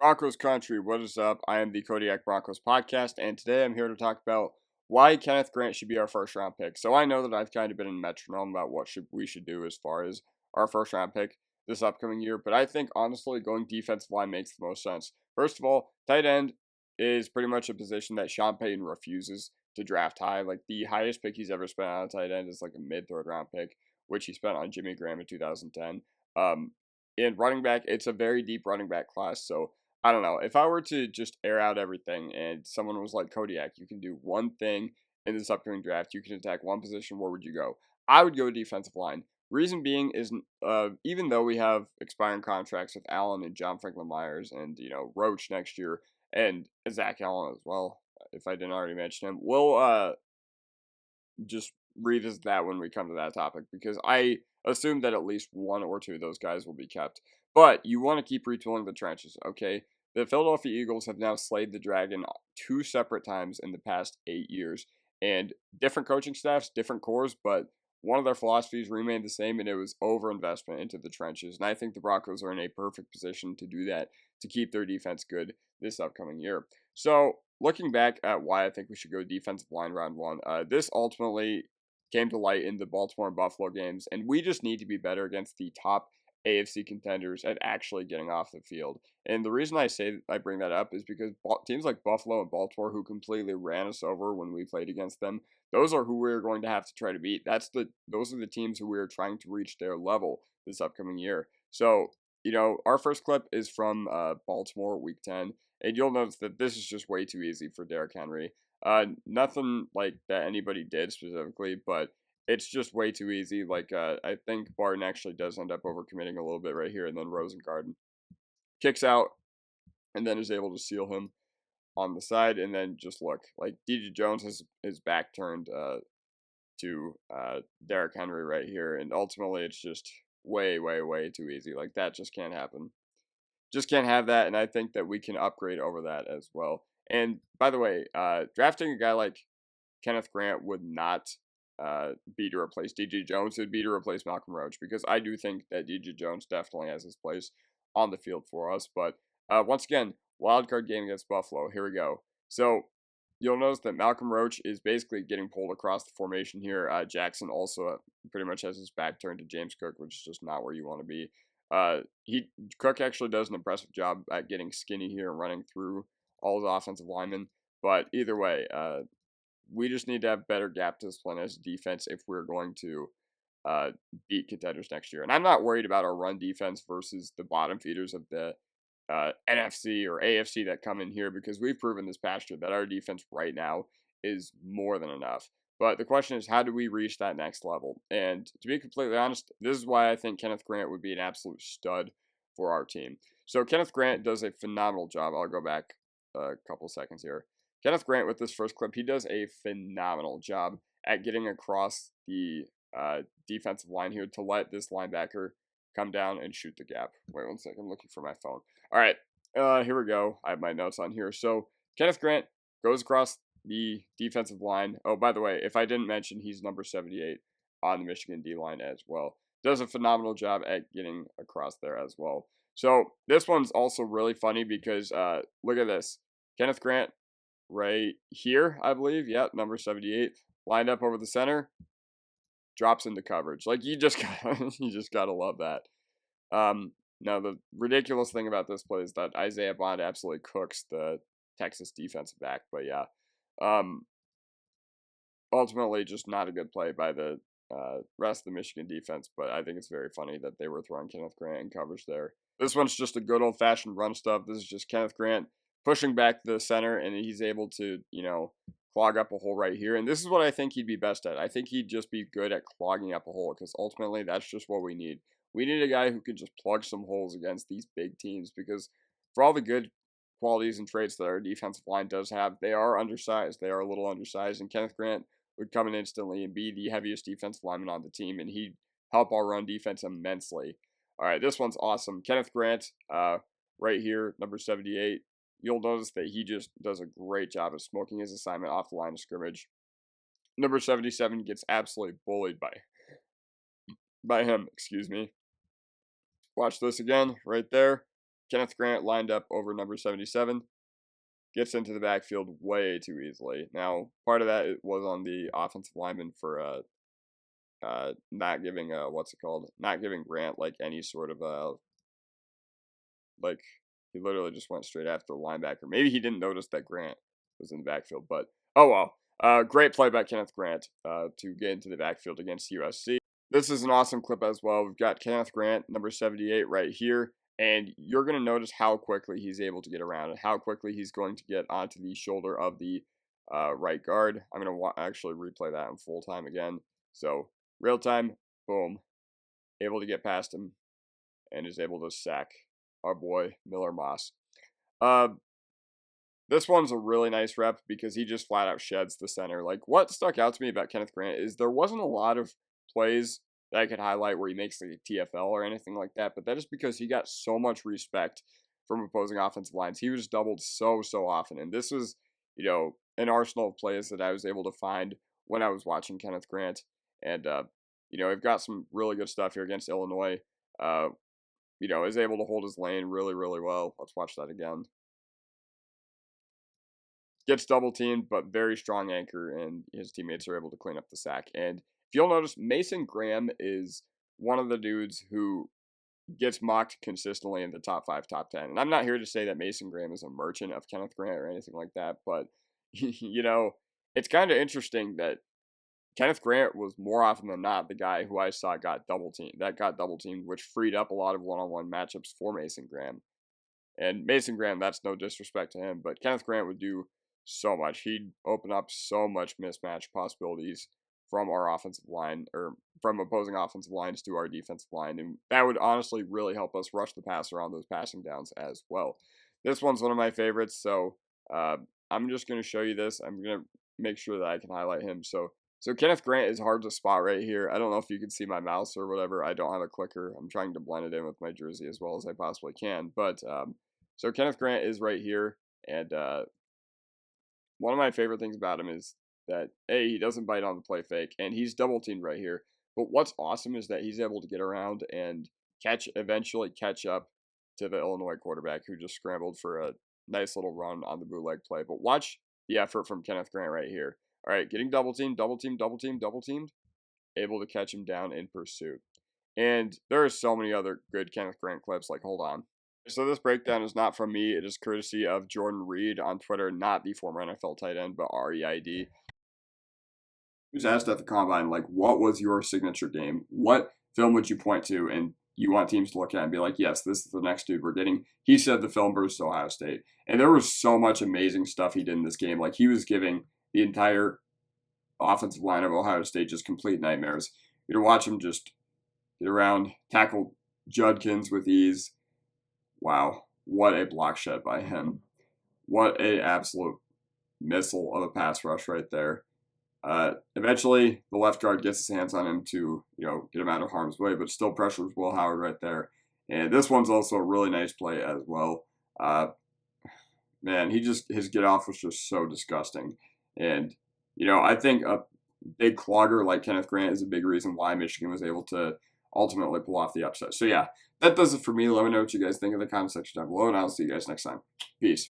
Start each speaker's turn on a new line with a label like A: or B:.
A: Broncos country, what is up? I am the Kodiak Broncos Podcast, and today I'm here to talk about why Kenneth Grant should be our first round pick. So I know that I've kind of been in metronome about what we should do as far as our first round pick this upcoming year, but I think honestly going defensive line makes the most sense. First of all, tight end is pretty much a position that Sean Payton refuses to draft high. Like the highest pick he's ever spent on a tight end is like a mid-third round pick, which he spent on Jimmy Graham in 2010. In running back, it's a very deep running back class, so I don't know. If I were to just air out everything and someone was like, Kodiak, you can do one thing in this upcoming draft, you can attack one position, where would you go? I would go defensive line. Reason being is, even though we have expiring contracts with Allen and John Franklin Myers and, Roach next year and Zach Allen as well, if I didn't already mention him, we'll just revisit that when we come to that topic because I assume that at least one or two of those guys will be kept. But you want to keep retooling the trenches, okay? The Philadelphia Eagles have now slayed the Dragon two separate times in the past 8 years, and different coaching staffs, different cores, but one of their philosophies remained the same, and it was overinvestment into the trenches. And I think the Broncos are in a perfect position to do that, to keep their defense good this upcoming year. So, looking back at why I think we should go defensive line round one, this ultimately came to light in the Baltimore and Buffalo games, and we just need to be better against the top AFC contenders at actually getting off the field. And the reason I bring that up is because teams like Buffalo and Baltimore, who completely ran us over when we played against them, those are who we're going to have to try to beat. Those are the teams who we're trying to reach their level this upcoming year. So, our first clip is from Baltimore Week 10, and you'll notice that this is just way too easy for Derrick Henry. Nothing like that anybody did specifically, but it's just way too easy. I think Barton actually does end up overcommitting a little bit right here, and then Rosengarten kicks out and then is able to seal him on the side, and then just look, like DJ Jones has his back turned to Derrick Henry right here, and ultimately it's just way, way, way too easy. Like that just can't happen. Just can't have that, and I think that we can upgrade over that as well. And by the way, drafting a guy like Kenneth Grant would not be to replace DJ Jones. It would be to replace Malcolm Roach, because I do think that DJ Jones definitely has his place on the field for us. But once again, wildcard game against Buffalo. Here we go. So you'll notice that Malcolm Roach is basically getting pulled across the formation here. Jackson also pretty much has his back turned to James Cook, which is just not where you want to be. Cook actually does an impressive job at getting skinny here and running through all his offensive linemen. But either way, we just need to have better gap discipline as a defense if we're going to beat contenders next year. And I'm not worried about our run defense versus the bottom feeders of the NFC or AFC that come in here, because we've proven this past year that our defense right now is more than enough. But the question is, how do we reach that next level? And to be completely honest, this is why I think Kenneth Grant would be an absolute stud for our team. So Kenneth Grant does a phenomenal job. I'll go back a couple seconds here. Kenneth Grant, with this first clip, he does a phenomenal job at getting across the defensive line here to let this linebacker come down and shoot the gap. Wait one second, I'm looking for my phone. All right, here we go. I have my notes on here. So Kenneth Grant goes across the defensive line. Oh, by the way, if I didn't mention, he's number 78 on the Michigan D-line as well. Does a phenomenal job at getting across there as well. So this one's also really funny because look at this. Kenneth Grant right here, I believe. Yep, number 78. Lined up over the center. Drops into coverage. Like, you just gotta love that. Now, the ridiculous thing about this play is that Isaiah Bond absolutely cooks the Texas defensive back. But yeah, ultimately just not a good play by the rest of the Michigan defense. But I think it's very funny that they were throwing Kenneth Grant in coverage there. This one's just a good old-fashioned run stuff. This is just Kenneth Grant pushing back the center, and he's able to, clog up a hole right here. And this is what I think he'd be best at. I think he'd just be good at clogging up a hole, because ultimately that's just what we need. We need a guy who can just plug some holes against these big teams, because for all the good qualities and traits that our defensive line does have, they are undersized. They are a little undersized, and Kenneth Grant would come in instantly and be the heaviest defensive lineman on the team, and he'd help our run defense immensely. All right, this one's awesome. Kenneth Grant, right here, number 78. You'll notice that he just does a great job of smoking his assignment off the line of scrimmage. Number 77 gets absolutely bullied by him, excuse me. Watch this again, right there. Kenneth Grant lined up over number 77. Gets into the backfield way too easily. Now, part of that was on the offensive lineman for not giving not giving Grant like any sort of like he literally just went straight after the linebacker. Maybe he didn't notice that Grant was in the backfield, but oh well. Great play by Kenneth Grant to get into the backfield against USC. This is an awesome clip as well. We've got Kenneth Grant, number 78, right here. And you're going to notice how quickly he's able to get around and how quickly he's going to get onto the shoulder of the right guard. I'm going to actually replay that in full time again. So, real time, boom. Able to get past him and is able to sack our boy Miller Moss. This one's a really nice rep because he just flat out sheds the center. Like, what stuck out to me about Kenneth Grant is there wasn't a lot of plays that I could highlight where he makes like a TFL or anything like that, but that is because he got so much respect from opposing offensive lines. He was doubled so often, and this was, an arsenal of plays that I was able to find when I was watching Kenneth Grant, and we've got some really good stuff here against Illinois. Is able to hold his lane really well. Let's watch that again. Gets double teamed, but very strong anchor, and his teammates are able to clean up the sack. And if you'll notice, Mason Graham is one of the dudes who gets mocked consistently in the top 5, top 10. And I'm not here to say that Mason Graham is a merchant of Kenneth Grant or anything like that, but, it's kind of interesting that Kenneth Grant was more often than not the guy who I saw got double teamed, which freed up a lot of one-on-one matchups for Mason Graham. And Mason Graham, that's no disrespect to him, but Kenneth Grant would do so much. He'd open up so much mismatch possibilities from our offensive line, or from opposing offensive lines to our defensive line, and that would honestly really help us rush the passer on those passing downs as well. This one's one of my favorites, so I'm just going to show you this. I'm going to make sure that I can highlight him. So Kenneth Grant is hard to spot right here. I don't know if you can see my mouse or whatever. I don't have a clicker. I'm trying to blend it in with my jersey as well as I possibly can. But so Kenneth Grant is right here, and one of my favorite things about him is that, A, he doesn't bite on the play fake, and he's double teamed right here. But what's awesome is that he's able to get around and eventually catch up to the Illinois quarterback who just scrambled for a nice little run on the bootleg play. But watch the effort from Kenneth Grant right here. All right, getting double teamed, able to catch him down in pursuit. And there are so many other good Kenneth Grant clips, like, hold on. So this breakdown is not from me. It is courtesy of Jordan Reed on Twitter, not the former NFL tight end, but REID. He was asked at the combine, like, what was your signature game? What film would you point to and you want teams to look at and be like, yes, this is the next dude we're getting? He said the film versus Ohio State. And there was so much amazing stuff he did in this game. Like, he was giving the entire offensive line of Ohio State just complete nightmares. You'd watch him just get around, tackle Judkins with ease. Wow, what a block shed by him. What a absolute missile of a pass rush right there. Eventually, the left guard gets his hands on him to, get him out of harm's way, but still pressures Will Howard right there. And this one's also a really nice play as well. Man, his get off was just so disgusting. And, I think a big clogger like Kenneth Grant is a big reason why Michigan was able to ultimately pull off the upset. So yeah, that does it for me. Let me know what you guys think in the comment section down below, and I'll see you guys next time. Peace.